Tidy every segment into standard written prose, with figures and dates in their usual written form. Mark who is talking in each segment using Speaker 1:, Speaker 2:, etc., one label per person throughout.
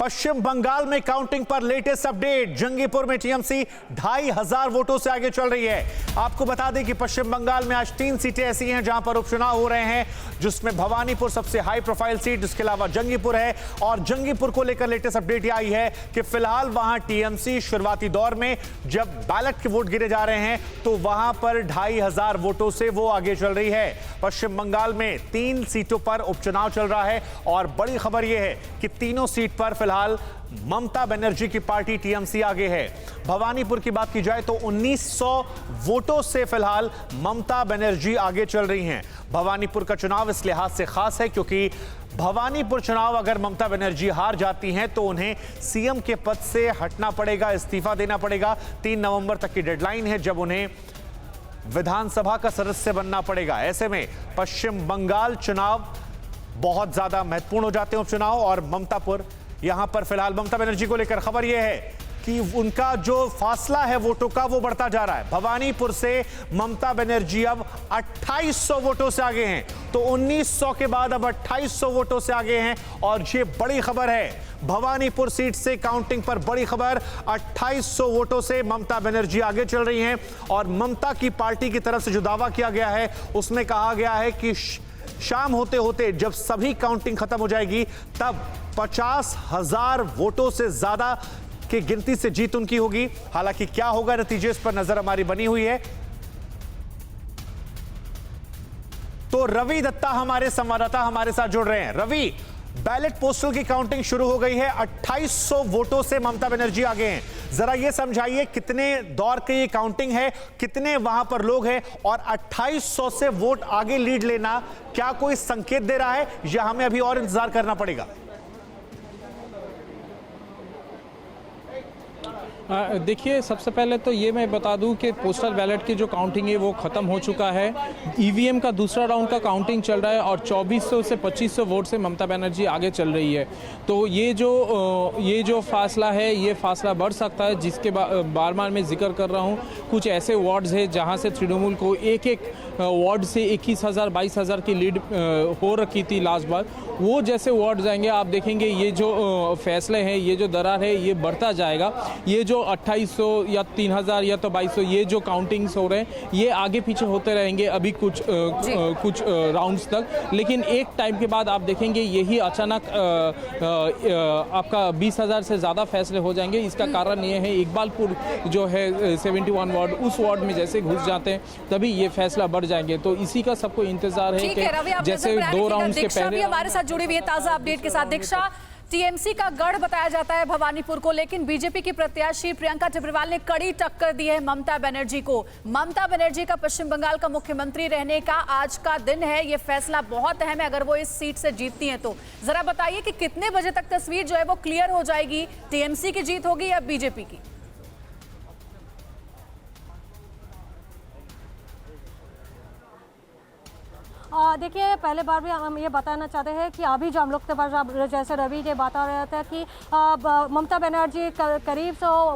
Speaker 1: पश्चिम बंगाल में काउंटिंग पर latest update. Jangipur में टीएमसी 2500 वोटों से आगे चल रही है। आपको बता दें कि पश्चिम बंगाल में आज 3 सीटें ऐसी हैं जहां पर उपचुनाव हो रहे हैं, जिसमें भवानीपुर सबसे हाई प्रोफाइल सीट, इसके अलावा जंगीपुर है। और जंगीपुर को लेकर लेटेस्ट अपडेट यह आई है कि फिलहाल वहां टीएमसी शुरुआती दौर में जब बैलेट के वोट गिरे जा रहे हैं तो वहां पर 2500 वोटों से वो आगे चल रही है। पश्चिम बंगाल में 3 सीटों पर उपचुनाव चल रहा है और बड़ी खबर यह है कि तीनों सीट पर फिलहाल ममता बनर्जी की पार्टी टीएमसी आगे है। भवानीपुर की बात की जाए तो 1900 वोटों से फिलहाल ममता बनर्जी आगे चल रही हैं। भवानीपुर का चुनाव इस लिहाज से खास है क्योंकि भवानीपुर चुनाव अगर ममता बनर्जी हार जाती हैं तो उन्हें सीएम के पद से हटना पड़ेगा, इस्तीफा देना पड़ेगा। 3 नवंबर तक की डेडलाइन है जब उन्हें विधानसभा का सदस्य बनना पड़ेगा। ऐसे में पश्चिम बंगाल चुनाव बहुत ज्यादा महत्वपूर्ण हो जाते हैं उपचुनाव। और ममतापुर यहां पर फिलहाल ममता बनर्जी को लेकर खबर यह है कि उनका जो फासला है वोटों का वो बढ़ता जा रहा है। भवानीपुर से ममता बनर्जी अब 2800 वोटों से आगे हैं, तो 1900 के बाद अब 2800 वोटों से आगे हैं। और ये बड़ी खबर है, भवानीपुर सीट से काउंटिंग पर बड़ी खबर, 2800 वोटों से ममता बनर्जी आगे चल रही हैं। और ममता की पार्टी की तरफ से जो दावा किया गया है उसमें कहा गया है कि शाम होते होते जब सभी काउंटिंग खत्म हो जाएगी तब 50,000 वोटों से ज्यादा की गिनती से जीत उनकी होगी। हालांकि क्या होगा नतीजे, इस पर नजर हमारी बनी हुई है। तो रवि दत्ता हमारे संवाददाता हमारे साथ जुड़ रहे हैं। रवि, बैलेट पोस्टल की काउंटिंग शुरू हो गई है, 2800 वोटों से ममता बनर्जी आगे हैं। जरा यह समझाइए कितने दौर की ये काउंटिंग है, कितने वहां पर लोग हैं और 2800 से वोट आगे लीड लेना क्या कोई संकेत दे रहा है या हमें अभी और इंतजार करना पड़ेगा?
Speaker 2: देखिए, सबसे पहले तो ये मैं बता दूं कि पोस्टल बैलेट की जो काउंटिंग है वो ख़त्म हो चुका है। ईवीएम का दूसरा राउंड का काउंटिंग चल रहा है और 2400 से 2500 वोट से ममता बनर्जी आगे चल रही है। तो ये जो फासला है ये फासला बढ़ सकता है, जिसके बार बार मैं जिक्र कर रहा हूँ। कुछ ऐसे वार्ड्स हैं जहाँ से तृणमूल को एक वार्ड से 21,000 22,000 की लीड हो रखी थी लास्ट बार। वो जैसे वार्ड जाएंगे आप देखेंगे ये जो फैसले हैं, ये जो दरार है ये बढ़ता जाएगा। ये जो 2800 या 3000 या तो 2200 ये जो काउंटिंग्स हो रहे हैं ये आगे पीछे होते रहेंगे अभी कुछ राउंड्स तक। लेकिन एक टाइम के बाद आप देखेंगे यही अचानक आपका 20,000 से ज़्यादा फैसले हो जाएंगे। इसका कारण ये है इकबालपुर जो है 71 वार्ड, उस वार्ड में जैसे घुस जाते हैं तभी ये फैसला बढ़ जाएंगे। तो इसी का सबको इंतजार है कि जैसे 2 राउंड्स के पहले।
Speaker 3: हमारे साथ जुड़ी हुई है ताजा अपडेट के साथ। दीक्षा, टीएमसी का गढ़ बताया जाता है भवानीपुर को, लेकिन बीजेपी की प्रत्याशी प्रियंका टिब्रेवाल ने कड़ी टक्कर दी है ममता बनर्जी को। ममता बनर्जी का पश्चिम बंगाल का मुख्यमंत्री रहने का आज का दिन है, ये फैसला बहुत अहम है अगर वो इस सीट से जीतती हैं तो। जरा बताइए कि कितने बजे तक तस्वीर जो है वो क्लियर हो जाएगी, टीएमसी की जीत होगी या बीजेपी की?
Speaker 4: देखिए, पहले बार भी हम ये बताना चाहते हैं कि अभी जो हम लोग के पास जैसे रवि जी बता रहे थे कि ममता बनर्जी करीब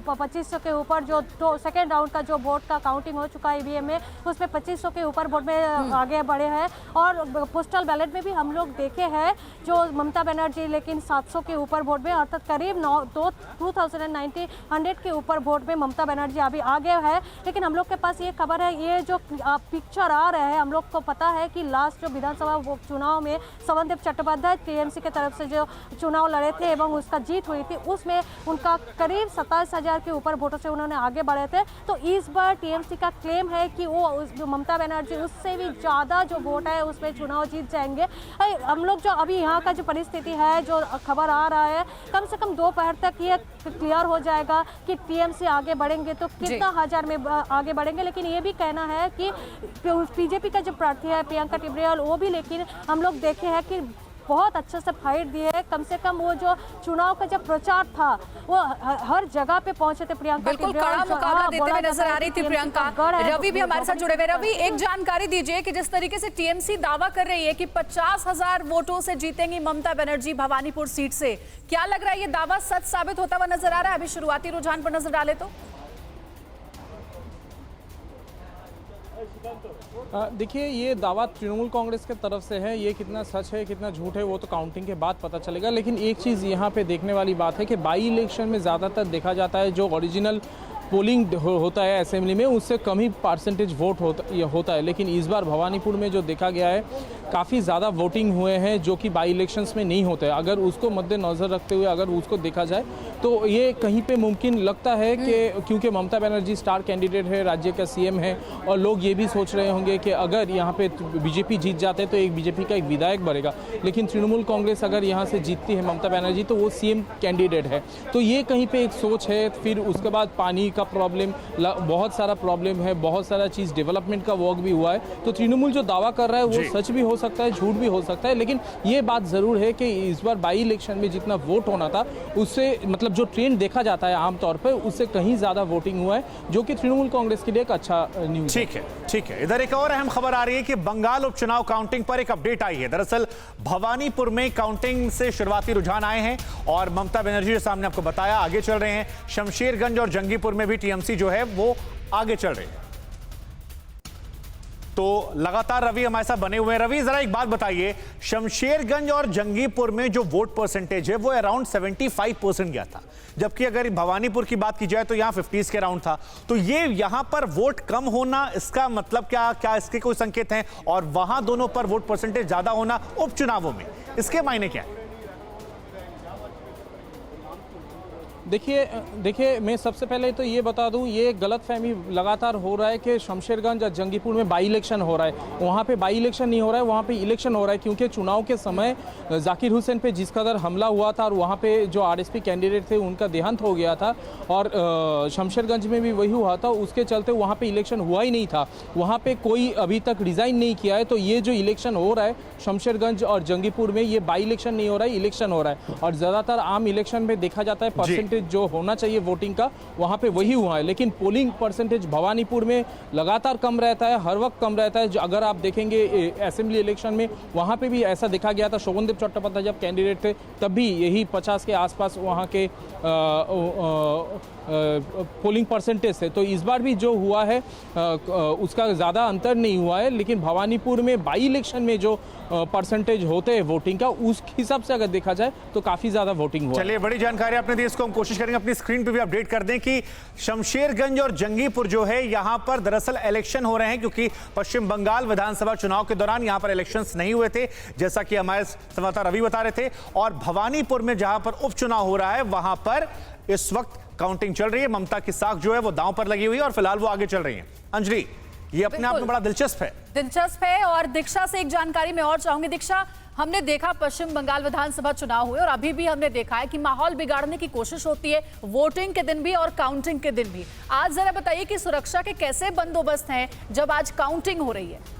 Speaker 4: 2500 के ऊपर जो सेकेंड राउंड का जो वोट का काउंटिंग हो चुका है ईवीएम में, उसमें 2500 के ऊपर वोट में आगे बढ़े हैं। और पोस्टल बैलेट में भी हम लोग देखे हैं जो ममता बनर्जी लेकिन 700 के ऊपर वोट में, अर्थात करीब 2,900 के ऊपर वोट में ममता बनर्जी अभी आगे है। लेकिन हम लोग के पास ये खबर है, ये जो पिक्चर आ रहे हैं हम लोग को पता है कि लास्ट जो विधानसभा चुनाव में सवनदेव चट्टोपाध्याय टीएमसी की तरफ से जो चुनाव लड़े थे एवं उसका जीत हुई थी, उसमें उनका करीब 27,000 के ऊपर वोटों से उन्होंने आगे बढ़े थे। तो इस बार टीएमसी का क्लेम है कि वो जो ममता बनर्जी उससे भी ज़्यादा जो वोट है उसमें चुनाव जीत जाएंगे। हम लोग जो अभी यहाँ का जो परिस्थिति है, जो खबर आ रहा है, कम से कम दोपहर तक ये क्लियर हो जाएगा कि टीएमसी आगे बढ़ेंगे तो कितना हजार में आगे बढ़ेंगे। लेकिन ये भी कहना है कि बीजेपी का जो प्रार्थी है प्रियंका टिब्रेवाल, वो भी लेकिन हम लोग देखे हैं कि बहुत अच्छे से फाइट दी है। कम से कम वो जो चुनाव का जब प्रचार था वो हर जगह पे पहुंचे थे प्रियंका।
Speaker 3: बिल्कुल कड़ा मुकाबला देते हुए नजर आ रही थी प्रियंका। रवि भी हमारे साथ जुड़े हुए। रवि, एक जानकारी दीजिए कि जिस तरीके से टीएमसी दावा कर रही है कि 50,000 वोटों से जीतेंगी ममता बनर्जी भवानीपुर सीट से, क्या लग रहा है ये दावा सच साबित होता हुआ नजर आ रहा है? अभी शुरुआती रुझान पर नजर डाले तो
Speaker 2: देखिए, ये दावा तृणमूल कांग्रेस के तरफ से है, ये कितना सच है कितना झूठ है वो तो काउंटिंग के बाद पता चलेगा। लेकिन एक चीज़ यहाँ पे देखने वाली बात है कि बाई इलेक्शन में ज़्यादातर देखा जाता है जो ओरिजिनल पोलिंग होता है असेंबली में उससे कम ही परसेंटेज वोट होता है। लेकिन इस बार भवानीपुर में जो देखा गया है काफ़ी ज़्यादा वोटिंग हुए हैं जो कि बाई इलेक्शंस में नहीं होते। अगर उसको मद्देनज़र रखते हुए अगर उसको देखा जाए तो ये कहीं पे मुमकिन लगता है कि क्योंकि ममता बनर्जी स्टार कैंडिडेट है, राज्य का सीएम है और लोग ये भी सोच रहे होंगे कि अगर यहाँ पे बीजेपी जीत जाते तो एक बीजेपी का एक विधायक बनेगा। लेकिन तृणमूल कांग्रेस अगर यहाँ से जीतती है ममता बनर्जी तो वो सीएम कैंडिडेट है। तो ये कहीं पर एक सोच है। फिर उसके बाद पानी का प्रॉब्लम, बहुत सारा प्रॉब्लम है, बहुत सारा चीज़ डेवलपमेंट का वर्क भी हुआ है। तो तृणमूल जो दावा कर रहा है वो सच भी हो सकता है, झूठ भी हो सकता है। लेकिन ये बात ज़रूर है कि इस बार बाई इलेक्शन में जितना वोट होना था उससे मतलब जो ट्रेंड देखा जाता है आमतौर पर उससे कहीं ज़्यादा वोटिंग हुआ है जो कि तृणमूल कांग्रेस के लिए एक अच्छा न्यूज़ है।
Speaker 1: ठीक है। इधर एक और अहम खबर आ रही है कि बंगाल उपचुनाव काउंटिंग पर एक अपडेट आई है। दरअसल भवानीपुर में काउंटिंग से शुरुआती रुझान आए हैं और ममता बनर्जी के सामने आपको बताया आगे चल रहे हैं। शमशेरगंज और जंगीपुर में भी टीएमसी जो है वो आगे चल रही है। तो लगातार रवि हमारे साथ बने हुए हैं। रवि, जरा एक बात बताइए, शमशेरगंज और जंगीपुर में जो वोट परसेंटेज है वो अराउंड 75% गया था, जबकि अगर भवानीपुर की बात की जाए तो यहां 50s के अराउंड था। तो ये यहां पर वोट कम होना इसका मतलब क्या इसके कोई संकेत हैं? और वहां दोनों पर वोट परसेंटेज ज्यादा होना उपचुनावों में, इसके मायने क्या है?
Speaker 2: देखिए मैं सबसे पहले तो ये बता दूं, ये गलतफहमी लगातार हो रहा है कि शमशेरगंज और जंगीपुर में बाई इलेक्शन हो रहा है। वहाँ पे बाई इलेक्शन नहीं हो रहा है, वहाँ पे इलेक्शन हो रहा है क्योंकि चुनाव के समय जाकिर हुसैन पे जिस कदर हमला हुआ था और वहाँ पे जो आरएसपी कैंडिडेट थे उनका देहांत हो गया था और शमशेरगंज में भी वही हुआ था। उसके चलते वहाँ पर इलेक्शन हुआ ही नहीं था, वहाँ पर कोई अभी तक रिज़ाइन नहीं किया है। तो ये जो इलेक्शन हो रहा है शमशेरगंज और जंगीपुर में, ये बाई इलेक्शन नहीं हो रहा है, इलेक्शन हो रहा है। और ज़्यादातर आम इलेक्शन में देखा जाता है परसेंटेज जो होना चाहिए वोटिंग का वहां पे वही हुआ है। लेकिन पोलिंग परसेंटेज भवानीपुर में लगातार कम रहता है, हर वक्त कम रहता है। जो अगर आप देखेंगे असेंबली इलेक्शन में वहां पे भी ऐसा देखा गया था। शोभनदेव चट्टोपाध्याय जब कैंडिडेट थे तब भी यही 50 के आसपास वहां के पोलिंग परसेंटेज थे। तो इस बार भी जो हुआ है उसका ज़्यादा अंतर नहीं हुआ है। लेकिन भवानीपुर में बाई इलेक्शन में जो परसेंटेज होते हैं वोटिंग का, उस हिसाब से अगर देखा जाए तो काफ़ी ज़्यादा वोटिंग हुआ।
Speaker 1: चलिए, बड़ी जानकारी आपने दी, इसको हम कोशिश करेंगे अपनी स्क्रीन पे भी अपडेट कर दें कि शमशेरगंज और जंगीपुर जो है यहां पर दरअसल इलेक्शन हो रहे हैं क्योंकि पश्चिम बंगाल विधानसभा चुनाव के दौरान यहां पर इलेक्शंस नहीं हुए थे, जैसा कि हमारे संवाददाता रवि बता रहे थे। और भवानीपुर में जहां पर उपचुनाव हो रहा है वहां पर इस वक्त काउंटिंग चल रही है। ममता की साख जो है वो दांव पर लगी हुई है और फिलहाल वो आगे चल रही है। अंजलि, ये अपने आप में बड़ा दिलचस्प है। और
Speaker 3: दीक्षा से एक जानकारी मैं और चाहूंगी। दीक्षा, हमने देखा पश्चिम बंगाल विधानसभा चुनाव हुए और अभी भी हमने देखा है कि माहौल बिगाड़ने की कोशिश होती है वोटिंग के दिन भी और काउंटिंग के दिन भी। आज जरा बताइए कि सुरक्षा के कैसे बंदोबस्त हैं जब आज काउंटिंग हो रही है?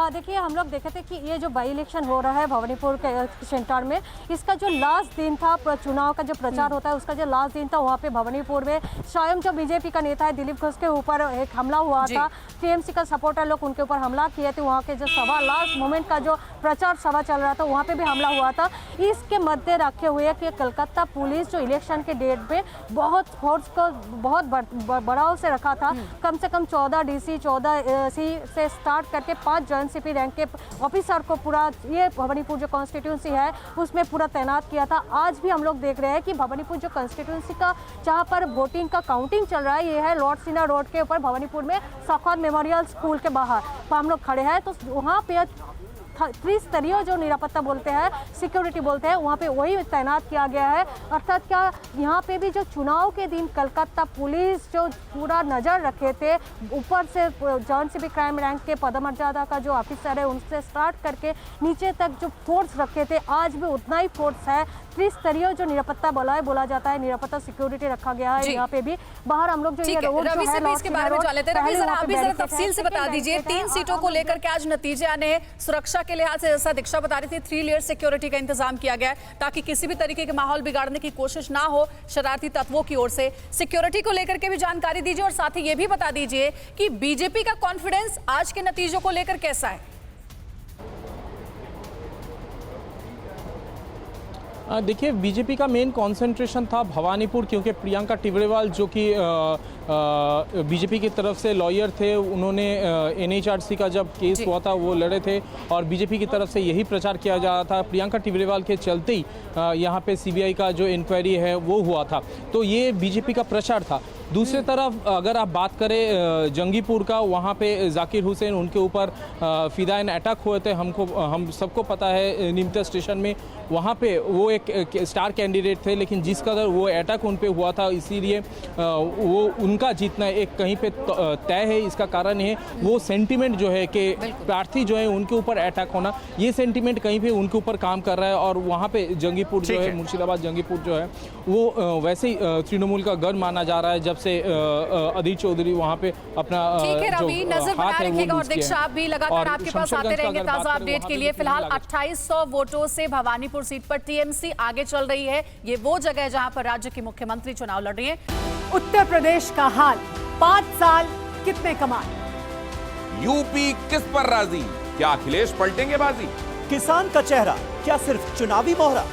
Speaker 4: देखिए, हम लोग देखे थे कि ये जो बाई इलेक्शन हो रहा है भवानीपुर के सेंटर में, इसका जो लास्ट दिन था चुनाव का जो प्रचार होता है उसका जो लास्ट दिन था, वहाँ पे भवानीपुर में स्वयं जो बीजेपी का नेता है दिलीप घोष के ऊपर एक हमला हुआ था। टीएमसी का सपोर्टर लोग उनके ऊपर हमला किए थे। वहाँ के जो सभा लास्ट मोमेंट का जो प्रचार सभा चल रहा था वहाँ पे भी हमला हुआ था। इसके मद्दे रखे हुए कि कलकत्ता पुलिस जो इलेक्शन के डेट पे बहुत फोर्स को बहुत बढ़ाव से रखा था। कम से कम 14 डीसी 14 सी से स्टार्ट करके 5 एनसीपी रैंक के ऑफिसर को पूरा ये भवानीपुर जो कॉन्स्टिट्यूंसी है उसमें पूरा तैनात किया था। आज भी हम लोग देख रहे हैं कि भवानीपुर जो कॉन्स्टिट्यूंसी का जहाँ पर वोटिंग का काउंटिंग चल रहा है, ये है लॉर्ड सिन्हा रोड के ऊपर भवानीपुर में सौखौद मेमोरियल स्कूल के बाहर हम लोग खड़े हैं। तो वहाँ पे त्रिस्तरीय जो निरापत्ता बोलते हैं, सिक्योरिटी बोलते हैं, वहाँ पे वही तैनात किया गया है। अर्थात क्या यहाँ पे भी जो चुनाव के दिन कलकत्ता पुलिस जो पूरा नज़र रखे थे, ऊपर से जॉन सी बी क्राइम रैंक के पदमर्यादा का जो ऑफिसर है उनसे स्टार्ट करके नीचे तक जो फोर्स रखे थे, आज भी उतना ही फोर्स है। त्रिस्तरीय जो निरापत्ता बोला जाता है, निरापत्ता सिक्योरिटी रखा गया है। यहाँ पे भी बाहर हम लोग जो ये रोड जो है
Speaker 3: इसके बारे में जान लेते हैं। रवि, जरा आप भी जरा तफसील से बता दीजिए 3 सीटों को लेकर के आज नतीजे आने हैं। सुरक्षा के लिहाज से जैसा दीक्षा बता रही थी 3 लेयर सिक्योरिटी का इंतजाम किया गया है ताकि किसी भी तरीके के माहौल बिगाड़ने की कोशिश ना हो शरारती तत्वों की ओर से। सिक्योरिटी को लेकर के भी जानकारी दीजिए और साथ ही ये भी बता दीजिए कि बीजेपी का कॉन्फिडेंस आज के नतीजों को लेकर कैसा है?
Speaker 2: देखिए बीजेपी का मेन कंसंट्रेशन था भवानीपुर, क्योंकि प्रियंका टिब्रेवाल जो कि बीजेपी की तरफ से लॉयर थे, उन्होंने एनएचआरसी का जब केस हुआ था वो लड़े थे और बीजेपी की तरफ से यही प्रचार किया जा रहा था। प्रियंका टिब्रेवाल के चलते ही यहाँ पे सीबीआई का जो इंक्वायरी है वो हुआ था, तो ये बीजेपी का प्रचार था। दूसरी तरफ अगर आप बात करें जंगीपुर का, वहाँ पे जाकिर हुसैन उनके ऊपर फिदायन अटैक हुए थे। हम सबको पता है नीमता स्टेशन में, वहाँ पे वो एक स्टार कैंडिडेट थे, लेकिन जिस कदर वो अटैक उन पे हुआ था, इसीलिए वो उनका जीतना एक कहीं पे तय है। इसका कारण है वो सेंटिमेंट जो है कि प्रार्थी जो है उनके ऊपर अटैक होना, ये सेंटिमेंट कहीं पे उनके ऊपर काम कर रहा है। और वहाँ पे जंगीपुर जो है, मुर्शिदाबाद जंगीपुर जो है वो वैसे ही तृणमूल का गढ़ माना जा रहा है, जब से अदिल चौधरी वहाँ पे अपना
Speaker 3: ठीक है रवि, नजर बनाए रखिएगा और दीक्षा आप भी लगातार आपके पास आते रहेंगे ताजा अपडेट के लिए। फिलहाल 2800 वोटों से भवानीपुर सीट पर टीएमसी आगे चल रही है। ये वो जगह है जहां पर राज्य की मुख्यमंत्री चुनाव लड़ रही है।
Speaker 5: उत्तर प्रदेश का हाल, 5 साल कितने कमाल।
Speaker 6: यूपी किस पर राजी, क्या अखिलेश पलटेंगे बाजी।
Speaker 7: किसान का चेहरा क्या सिर्फ चुनावी मोहरा।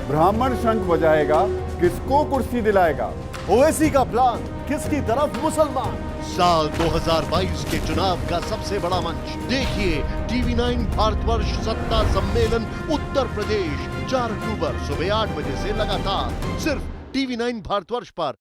Speaker 8: ब्राह्मण शंख बजाएगा, किसको कुर्सी दिलाएगा।
Speaker 7: ओवैसी का प्लान, किसकी तरफ मुसलमान।
Speaker 9: साल 2022 के चुनाव का सबसे बड़ा मंच देखिए टीवी 9 भारतवर्ष सत्ता सम्मेलन उत्तर प्रदेश 4 अक्टूबर सुबह 8 बजे से लगातार सिर्फ टीवी 9 भारतवर्ष पर।